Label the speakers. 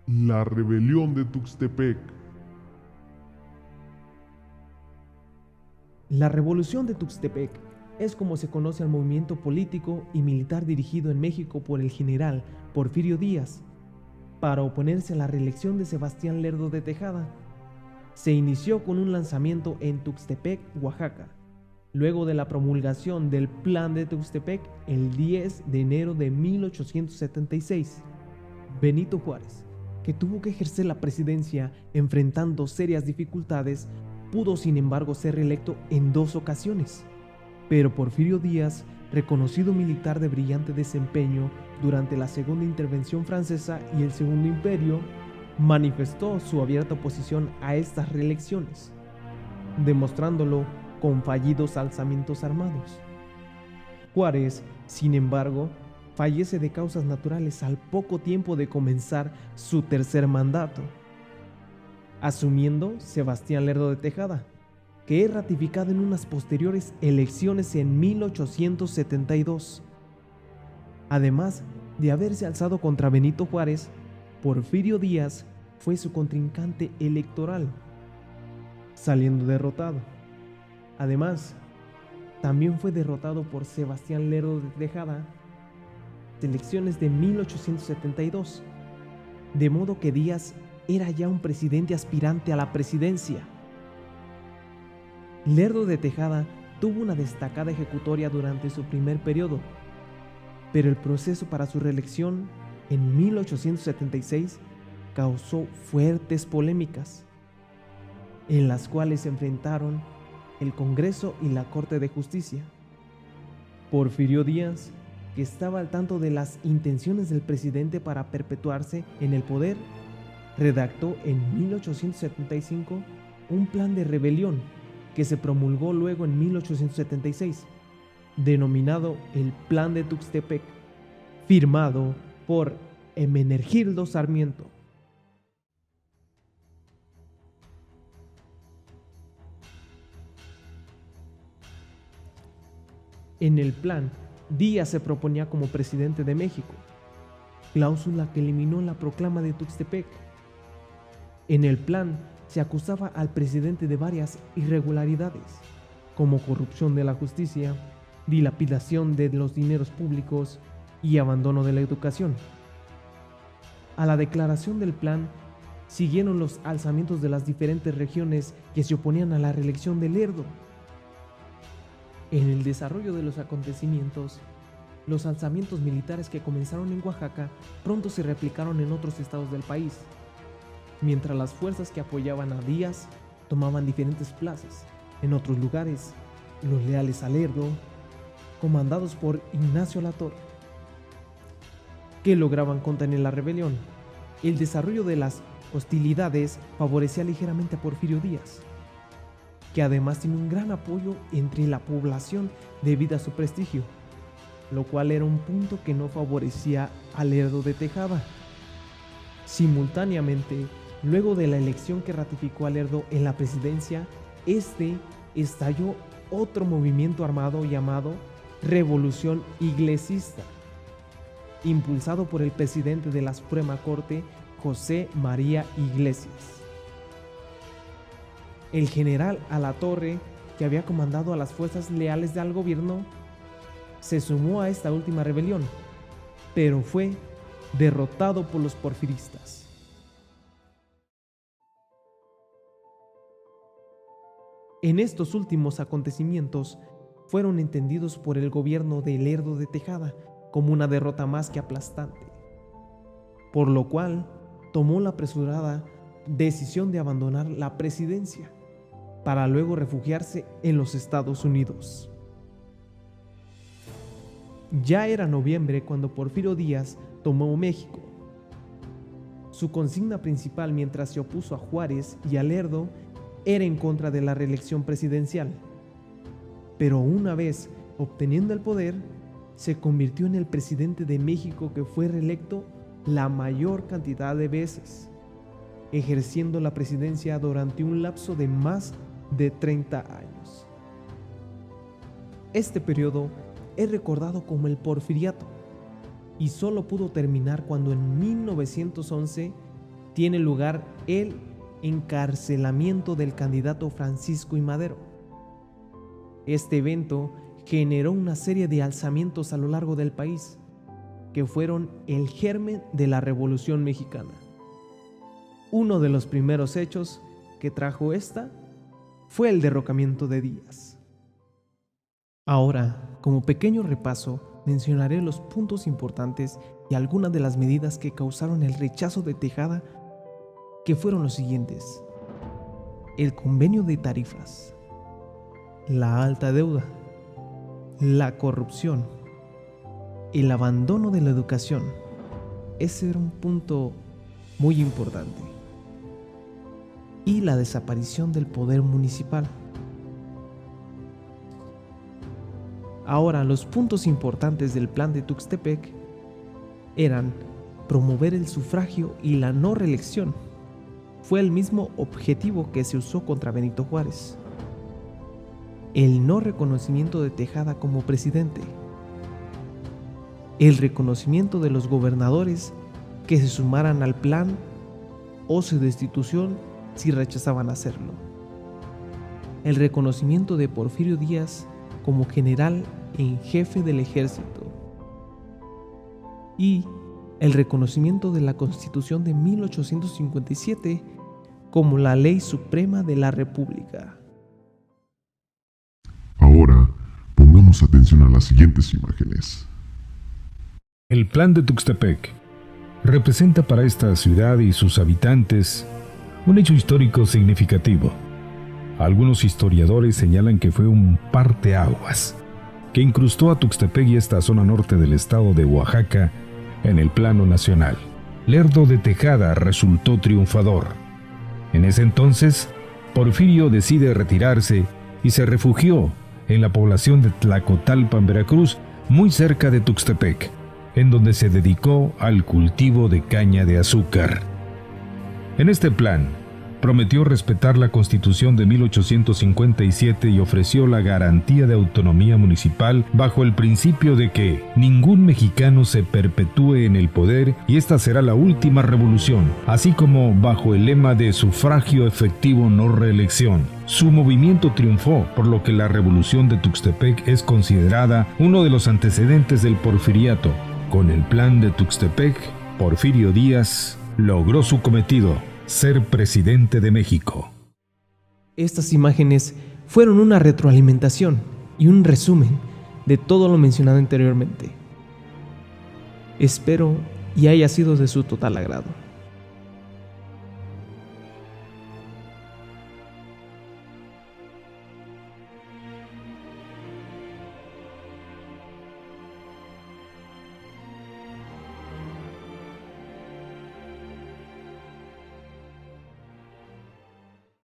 Speaker 1: La rebelión de Tuxtepec.
Speaker 2: La Revolución de Tuxtepec es como se conoce al movimiento político y militar dirigido en México por el general Porfirio Díaz para oponerse a la reelección de Sebastián Lerdo de Tejada. Se inició con un lanzamiento en Tuxtepec, Oaxaca, luego de la promulgación del Plan de Tuxtepec el 10 de enero de 1876. Benito Juárez, que tuvo que ejercer la presidencia enfrentando serias dificultades, pudo sin embargo ser reelecto en 2 ocasiones. Pero Porfirio Díaz, reconocido militar de brillante desempeño durante la Segunda Intervención Francesa y el Segundo Imperio, manifestó su abierta oposición a estas reelecciones, demostrándolo con fallidos alzamientos armados. Juárez, sin embargo, fallece de causas naturales al poco tiempo de comenzar su tercer mandato, asumiendo Sebastián Lerdo de Tejada, que es ratificado en unas posteriores elecciones en 1872. Además de haberse alzado contra Benito Juárez, Porfirio Díaz fue su contrincante electoral, saliendo derrotado. Además, también fue derrotado por Sebastián Lerdo de Tejada en elecciones de 1872, de modo que Díaz era ya un presidente aspirante a la presidencia. Lerdo de Tejada tuvo una destacada ejecutoria durante su primer periodo, pero el proceso para su reelección en 1876 causó fuertes polémicas, en las cuales se enfrentaron el Congreso y la Corte de Justicia. Porfirio Díaz, que estaba al tanto de las intenciones del presidente para perpetuarse en el poder, redactó en 1875 un plan de rebelión que se promulgó luego en 1876, denominado el Plan de Tuxtepec, firmado por Hermenegildo Sarmiento. En el plan, Díaz se proponía como presidente de México, cláusula que eliminó la proclama de Tuxtepec. En el plan se acusaba al presidente de varias irregularidades, como corrupción de la justicia, dilapidación de los dineros públicos y abandono de la educación. A la declaración del plan siguieron los alzamientos de las diferentes regiones que se oponían a la reelección de Lerdo. En el desarrollo de los acontecimientos, los alzamientos militares que comenzaron en Oaxaca pronto se replicaron en otros estados del país, mientras las fuerzas que apoyaban a Díaz tomaban diferentes plazas. En otros lugares, los leales a Lerdo, comandados por Ignacio Latorre, que lograban contener la rebelión. El desarrollo de las hostilidades favorecía ligeramente a Porfirio Díaz, que además tiene un gran apoyo entre la población debido a su prestigio, lo cual era un punto que no favorecía a Lerdo de Tejada. Simultáneamente, luego de la elección que ratificó a Lerdo en la presidencia, estalló otro movimiento armado llamado Revolución Iglesista, impulsado por el presidente de la Suprema Corte, José María Iglesias. El general Alatorre, que había comandado a las fuerzas leales al gobierno, se sumó a esta última rebelión, pero fue derrotado por los porfiristas. En estos últimos acontecimientos fueron entendidos por el gobierno de Lerdo de Tejada como una derrota más que aplastante, por lo cual tomó la apresurada decisión de abandonar la presidencia para luego refugiarse en los Estados Unidos. Ya era noviembre cuando Porfirio Díaz tomó México. Su consigna principal mientras se opuso a Juárez y a Lerdo era en contra de la reelección presidencial. Pero una vez obteniendo el poder, se convirtió en el presidente de México que fue reelecto la mayor cantidad de veces, ejerciendo la presidencia durante un lapso de más de 30 años. Este periodo es recordado como el Porfiriato y solo pudo terminar cuando en 1911 tiene lugar el encarcelamiento del candidato Francisco I. Madero. Este evento generó una serie de alzamientos a lo largo del país, que fueron el germen de la Revolución Mexicana. Uno de los primeros hechos que trajo esta fue el derrocamiento de Díaz. Ahora, como pequeño repaso, mencionaré los puntos importantes y algunas de las medidas que causaron el rechazo de Tejada, que fueron los siguientes: el convenio de tarifas, la alta deuda, la corrupción, el abandono de la educación. Ese era un punto muy importante. Y la desaparición del poder municipal. Ahora, los puntos importantes del plan de Tuxtepec eran promover el sufragio y la no reelección. Fue el mismo objetivo que se usó contra Benito Juárez. El no reconocimiento de Tejada como presidente. El reconocimiento de los gobernadores que se sumaran al plan o su destitución si rechazaban hacerlo. El reconocimiento de Porfirio Díaz como general en jefe del ejército. Y el reconocimiento de la Constitución de 1857 como la ley suprema de la República.
Speaker 1: Ahora, pongamos atención a las siguientes imágenes.
Speaker 3: El plan de Tuxtepec representa para esta ciudad y sus habitantes un hecho histórico significativo. Algunos historiadores señalan que fue un parteaguas que incrustó a Tuxtepec y esta zona norte del estado de Oaxaca en el plano nacional. Lerdo de Tejada resultó triunfador. En ese entonces, Porfirio decide retirarse y se refugió en la población de Tlacotalpan, Veracruz, muy cerca de Tuxtepec, en donde se dedicó al cultivo de caña de azúcar. En este plan, prometió respetar la Constitución de 1857 y ofreció la garantía de autonomía municipal bajo el principio de que ningún mexicano se perpetúe en el poder y esta será la última revolución, así como bajo el lema de sufragio efectivo no reelección. Su movimiento triunfó, por lo que la revolución de Tuxtepec es considerada uno de los antecedentes del porfiriato. Con el plan de Tuxtepec, Porfirio Díaz logró su cometido: ser presidente de México.
Speaker 2: Estas imágenes fueron una retroalimentación y un resumen de todo lo mencionado anteriormente. Espero y haya sido de su total agrado.